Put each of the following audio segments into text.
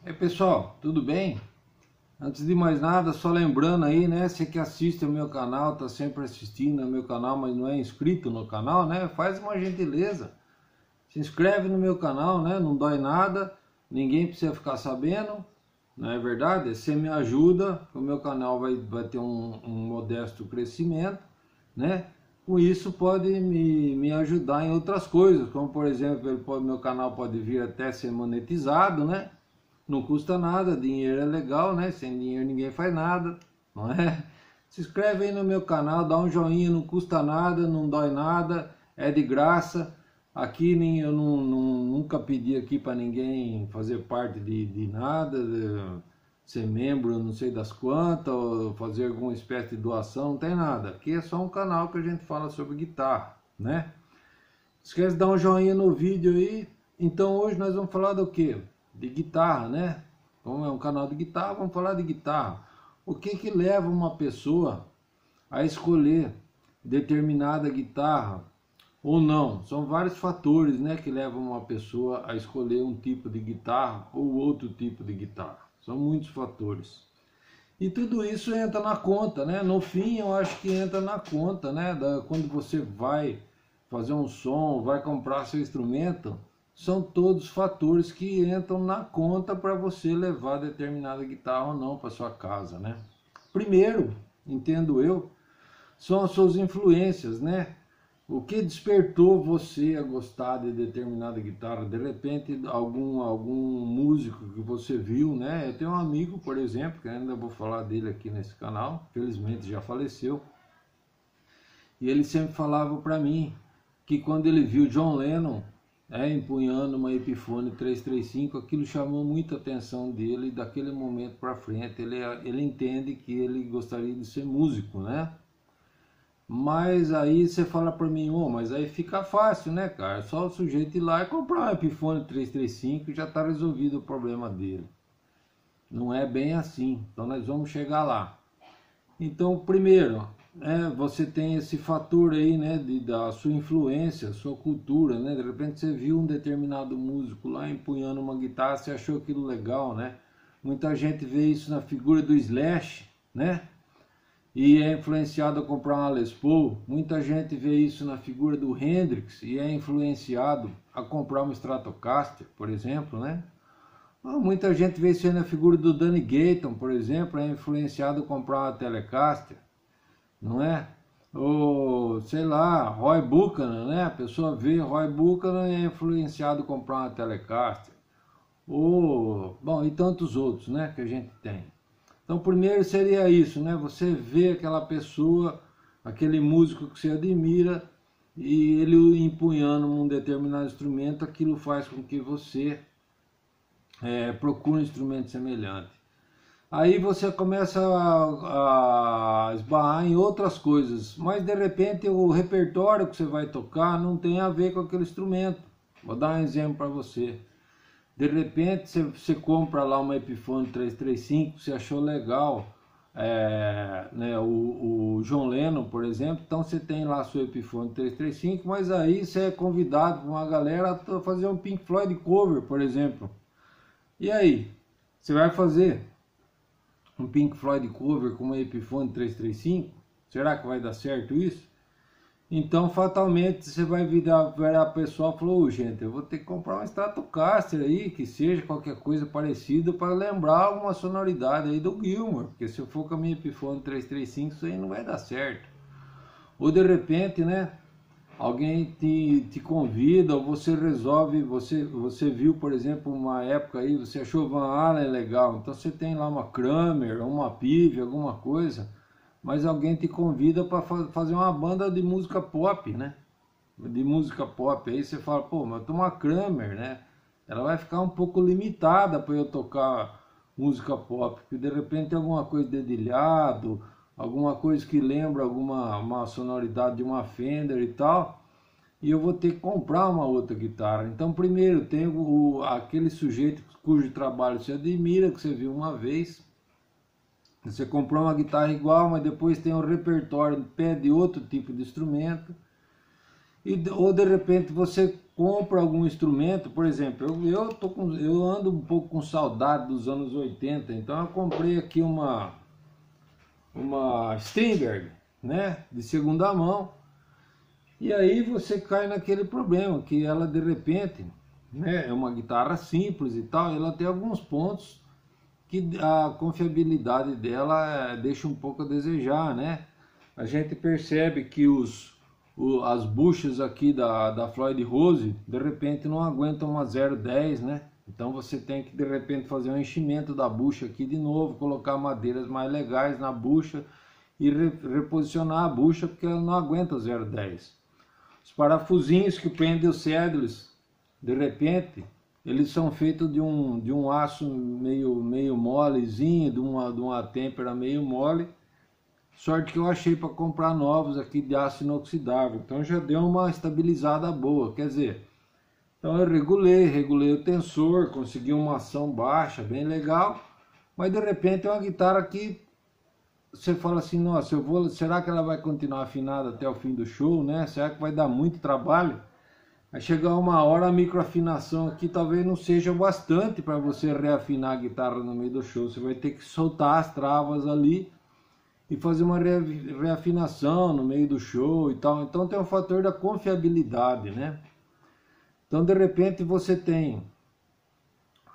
E aí, pessoal, tudo bem? Antes de mais nada, só lembrando aí, né? Você que assiste ao meu canal, tá sempre assistindo ao meu canal, mas não é inscrito no canal, né? Faz uma gentileza, se inscreve no meu canal, né? Não dói nada, ninguém precisa ficar sabendo, não é verdade? Você me ajuda, o meu canal vai ter um modesto crescimento, né? Com isso pode me ajudar em outras coisas, como por exemplo, meu canal pode vir até ser monetizado, né? Não custa nada, dinheiro é legal, né? Sem dinheiro ninguém faz nada, não é? Se inscreve aí no meu canal, dá um joinha, não custa nada, não dói nada, é de graça. Aqui eu nunca pedi aqui para ninguém fazer parte de nada, ser membro não sei das quantas, ou fazer alguma espécie de doação, não tem nada. Aqui é só um canal que a gente fala sobre guitarra, né? Esquece de dar um joinha no vídeo aí. Então hoje nós vamos falar do quê? De guitarra, né? Como é um canal de guitarra, vamos falar de guitarra. O que que leva uma pessoa a escolher determinada guitarra ou não? São vários fatores, né, que levam uma pessoa a escolher um tipo de guitarra ou outro tipo de guitarra. São muitos fatores. E tudo isso entra na conta, né? No fim, eu acho que entra na conta, né? Quando você vai fazer um som, vai comprar seu instrumento, são todos fatores que entram na conta para você levar determinada guitarra ou não para sua casa, né? Primeiro, entendo eu, são as suas influências, né? O que despertou você a gostar de determinada guitarra? De repente, algum músico que você viu, né? Eu tenho um amigo, por exemplo, que ainda vou falar dele aqui nesse canal, felizmente já faleceu, e ele sempre falava para mim que quando ele viu John Lennon empunhando uma Epiphone 335, aquilo chamou muita atenção dele. Daquele momento para frente ele entende que ele gostaria de ser músico, né? Mas aí você fala para mim, mas aí fica fácil, né, cara? É só o sujeito ir lá e comprar uma Epiphone 335 e já está resolvido o problema dele. Não é bem assim, então nós vamos chegar lá. Então, primeiro, você tem esse fator aí, né, da sua influência, sua cultura, né? De repente você viu um determinado músico lá empunhando uma guitarra, você achou aquilo legal, né? Muita gente vê isso na figura do Slash, né? E é influenciado a comprar uma Les Paul. Muita gente vê isso na figura do Hendrix e é influenciado a comprar uma Stratocaster, por exemplo, né? Muita gente vê isso aí na figura do Danny Gayton, por exemplo, é influenciado a comprar uma Telecaster, não é? Ou, sei lá, Roy Buchanan, né? A pessoa vê Roy Buchanan e é influenciado a comprar uma Telecaster. Ou, bom, e tantos outros, né, que a gente tem. Então, primeiro seria isso, né? Você vê aquela pessoa, aquele músico que você admira, e ele empunhando um determinado instrumento, aquilo faz com que você procure um instrumento semelhante. Aí você começa a esbarrar em outras coisas, mas de repente o repertório que você vai tocar não tem a ver com aquele instrumento. Vou dar um exemplo para você. De repente você compra lá uma Epiphone 335, você achou legal, né, o John Lennon, por exemplo, então você tem lá a sua Epiphone 335, mas aí você é convidado por uma galera a fazer um Pink Floyd cover, por exemplo. E aí, você vai fazer um Pink Floyd cover com uma Epiphone 335? Será que vai dar certo isso? Então, fatalmente, você vai virar a pessoa e falar, gente, eu vou ter que comprar uma Stratocaster aí, que seja qualquer coisa parecida, para lembrar alguma sonoridade aí do Gilmour, porque se eu for com a minha Epiphone 335, isso aí não vai dar certo. Ou de repente, né, alguém te convida, ou você resolve, você viu, por exemplo, uma época aí, você achou Van Halen legal, então você tem lá uma Kramer, uma Pive, alguma coisa, mas alguém te convida para fazer uma banda de música pop, né? De música pop. Aí você fala, mas eu tô uma Kramer, né? Ela vai ficar um pouco limitada para eu tocar música pop, porque de repente tem alguma coisa dedilhado, alguma coisa que lembra uma sonoridade de uma Fender e tal, e eu vou ter que comprar uma outra guitarra. Então, primeiro tem aquele sujeito cujo trabalho você admira, que você viu uma vez. Você comprou uma guitarra igual, mas depois tem um repertório, pede outro tipo de instrumento. Ou de repente você compra algum instrumento, por exemplo, eu ando um pouco com saudade dos anos 80, então eu comprei aqui uma Steinberg, né, de segunda mão, e aí você cai naquele problema, que ela de repente, né, é uma guitarra simples e tal, ela tem alguns pontos que a confiabilidade dela deixa um pouco a desejar, né? A gente percebe que as buchas aqui da Floyd Rose, de repente não aguentam uma 0,10, né? Então você tem que de repente fazer um enchimento da bucha aqui de novo, colocar madeiras mais legais na bucha e reposicionar a bucha, porque ela não aguenta 0,10. Os parafusinhos que prendem os saddles, de repente, eles são feitos de um aço meio molezinho, de uma têmpera meio mole. Sorte que eu achei para comprar novos aqui de aço inoxidável. Então já deu uma estabilizada boa. Quer dizer, então eu regulei o tensor, consegui uma ação baixa, bem legal. Mas de repente é uma guitarra que você fala assim, nossa, será que ela vai continuar afinada até o fim do show, né? Será que vai dar muito trabalho? Vai chegar uma hora a microafinação aqui talvez não seja bastante para você reafinar a guitarra no meio do show. Você vai ter que soltar as travas ali e fazer uma reafinação no meio do show e tal. Então tem o fator da confiabilidade, né? Então de repente você tem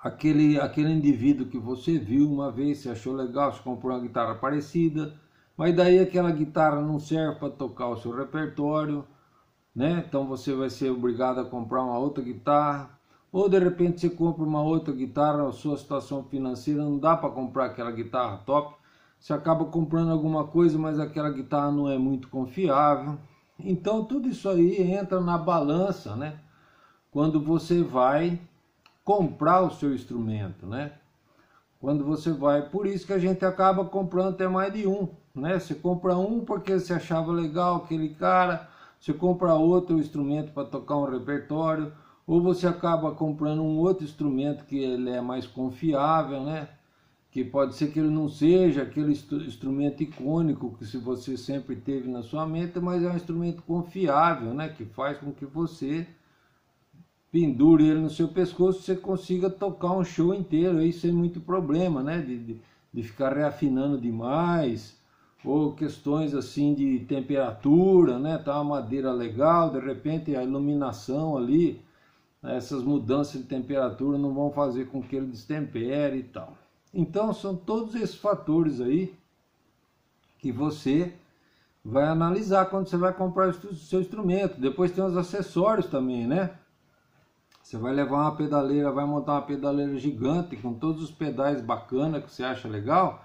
aquele indivíduo que você viu uma vez, você achou legal, você comprou uma guitarra parecida, mas daí aquela guitarra não serve para tocar o seu repertório, né? Então você vai ser obrigado a comprar uma outra guitarra, ou de repente você compra uma outra guitarra, a sua situação financeira não dá para comprar aquela guitarra top, você acaba comprando alguma coisa, mas aquela guitarra não é muito confiável. Então tudo isso aí entra na balança, né? Quando você vai comprar o seu instrumento, né? Quando você vai, por isso que a gente acaba comprando até mais de um, né? Você compra um porque você achava legal aquele cara, você compra outro instrumento para tocar um repertório, ou você acaba comprando um outro instrumento que ele é mais confiável, né? Que pode ser que ele não seja aquele instrumento icônico que se você sempre teve na sua mente, mas é um instrumento confiável, né? Que faz com que você pendure ele no seu pescoço e você consiga tocar um show inteiro aí sem muito problema, né? De ficar reafinando demais, ou questões assim de temperatura, né? Tá uma madeira legal, de repente a iluminação ali, né? Essas mudanças de temperatura não vão fazer com que ele destempere e tal. Então são todos esses fatores aí que você vai analisar quando você vai comprar o seu instrumento. Depois tem os acessórios também, né? Você vai levar uma pedaleira, vai montar uma pedaleira gigante com todos os pedais bacanas que você acha legal,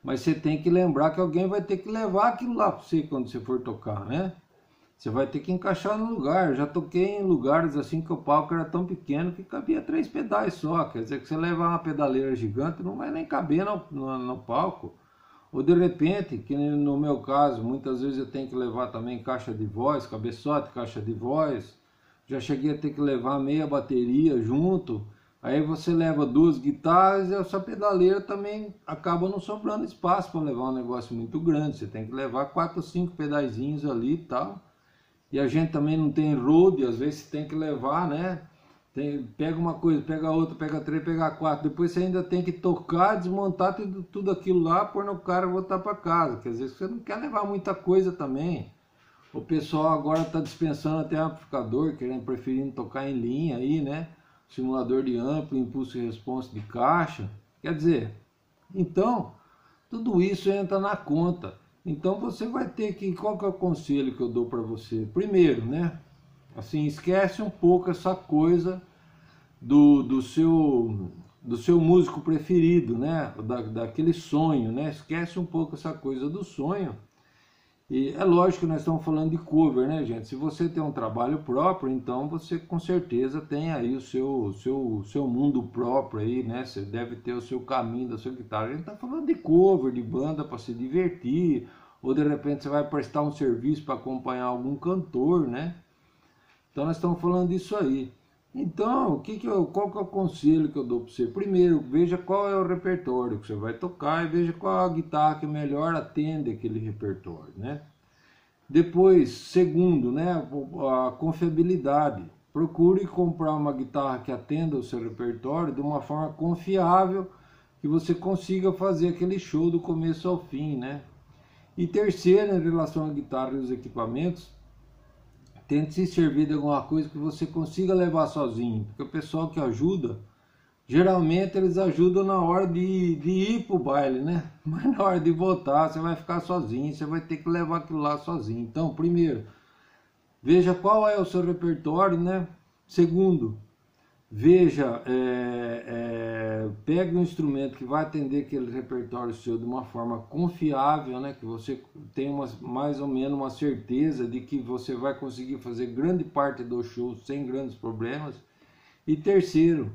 mas você tem que lembrar que alguém vai ter que levar aquilo lá para você quando você for tocar, né? Você vai ter que encaixar no lugar. Eu já toquei em lugares assim que o palco era tão pequeno que cabia 3 pedais só. Quer dizer que você levar uma pedaleira gigante não vai nem caber no palco. Ou de repente, que no meu caso, muitas vezes eu tenho que levar também caixa de voz, cabeçote, caixa de voz. Já cheguei a ter que levar meia bateria junto. Aí você leva 2 guitarras e a sua pedaleira também acaba não sobrando espaço para levar um negócio muito grande. Você tem que levar 4 ou 5 pedaizinhos ali e tal. E a gente também não tem road, às vezes você tem que levar, né? Pega uma coisa, pega outra, pega 3, pega 4. Depois você ainda tem que tocar, desmontar tudo aquilo lá, pôr no cara e voltar para casa. Quer dizer, você não quer levar muita coisa também. O pessoal agora está dispensando até amplificador, preferindo tocar em linha aí, né? Simulador de amplo, impulso e responsa de caixa. Quer dizer, então, tudo isso entra na conta. Então você vai ter que, qual que é o conselho que eu dou para você? Primeiro, né? Assim, esquece um pouco essa coisa do seu músico preferido, né? Daquele sonho, né? Esquece um pouco essa coisa do sonho. E é lógico que nós estamos falando de cover, né, gente? Se você tem um trabalho próprio, então você com certeza tem aí o seu mundo próprio aí, né? Você deve ter o seu caminho da sua guitarra. A gente está falando de cover, de banda para se divertir, ou de repente você vai prestar um serviço para acompanhar algum cantor, né? Então nós estamos falando disso aí. Então, qual que é o conselho que eu dou para você? Primeiro, veja qual é o repertório que você vai tocar e veja qual é a guitarra que melhor atende aquele repertório, né? Depois, segundo, né, a confiabilidade. procure comprar uma guitarra que atenda o seu repertório de uma forma confiável, que você consiga fazer aquele show do começo ao fim, né? E terceiro, em relação à guitarra e os equipamentos, tente se servir de alguma coisa que você consiga levar sozinho, porque o pessoal que ajuda, geralmente eles ajudam na hora de ir pro baile, né? Mas na hora de voltar, você vai ficar sozinho, você vai ter que levar aquilo lá sozinho. Então, primeiro, veja qual é o seu repertório, né? Segundo, veja, pegue um instrumento que vai atender aquele repertório seu de uma forma confiável, né? Que você tenha mais ou menos uma certeza de que você vai conseguir fazer grande parte do show sem grandes problemas. E terceiro,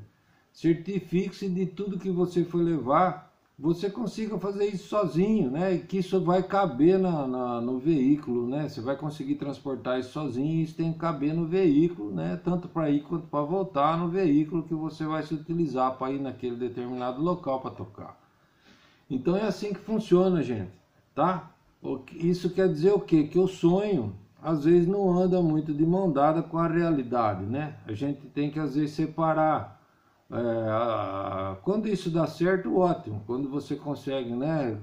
certifique-se de tudo que você for levar, você consiga fazer isso sozinho, né? E que isso vai caber no veículo, né? Você vai conseguir transportar isso sozinho e isso tem que caber no veículo, né? Tanto para ir quanto para voltar no veículo que você vai se utilizar para ir naquele determinado local para tocar. Então é assim que funciona, gente, tá? Isso quer dizer o quê? Que o sonho às vezes não anda muito de mão dada com a realidade, né? A gente tem que às vezes separar. Quando isso dá certo, ótimo. Quando você consegue, né,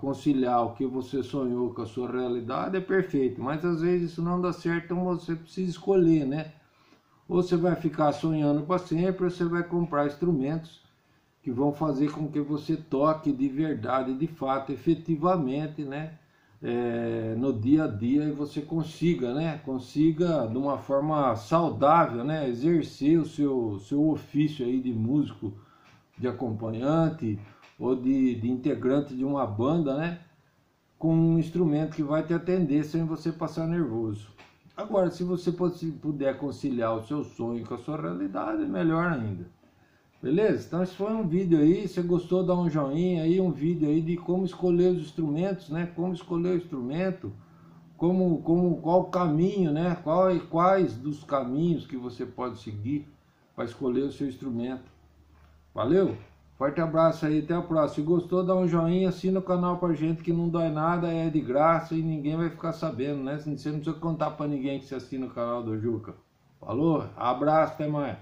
conciliar o que você sonhou com a sua realidade, é perfeito. Mas às vezes isso não dá certo, então você precisa escolher, né? Ou você vai ficar sonhando para sempre, ou você vai comprar instrumentos que vão fazer com que você toque de verdade, de fato, efetivamente, né? No dia a dia, e você consiga, né? Consiga de uma forma saudável, né? Exercer o seu ofício aí de músico, de acompanhante ou de integrante de uma banda, né? Com um instrumento que vai te atender sem você passar nervoso. Agora, se você puder conciliar o seu sonho com a sua realidade, melhor ainda. Beleza? Então esse foi um vídeo aí, se você gostou, dá um joinha aí, um vídeo aí de como escolher os instrumentos, né? Como escolher o instrumento, qual o caminho, né? Quais dos caminhos que você pode seguir para escolher o seu instrumento. Valeu? Forte abraço aí, até a próxima. Se gostou, dá um joinha, assina o canal pra gente que não dói nada, é de graça e ninguém vai ficar sabendo, né? Você não precisa contar pra ninguém que você assina o canal do Juca. Falou? Abraço, até mais.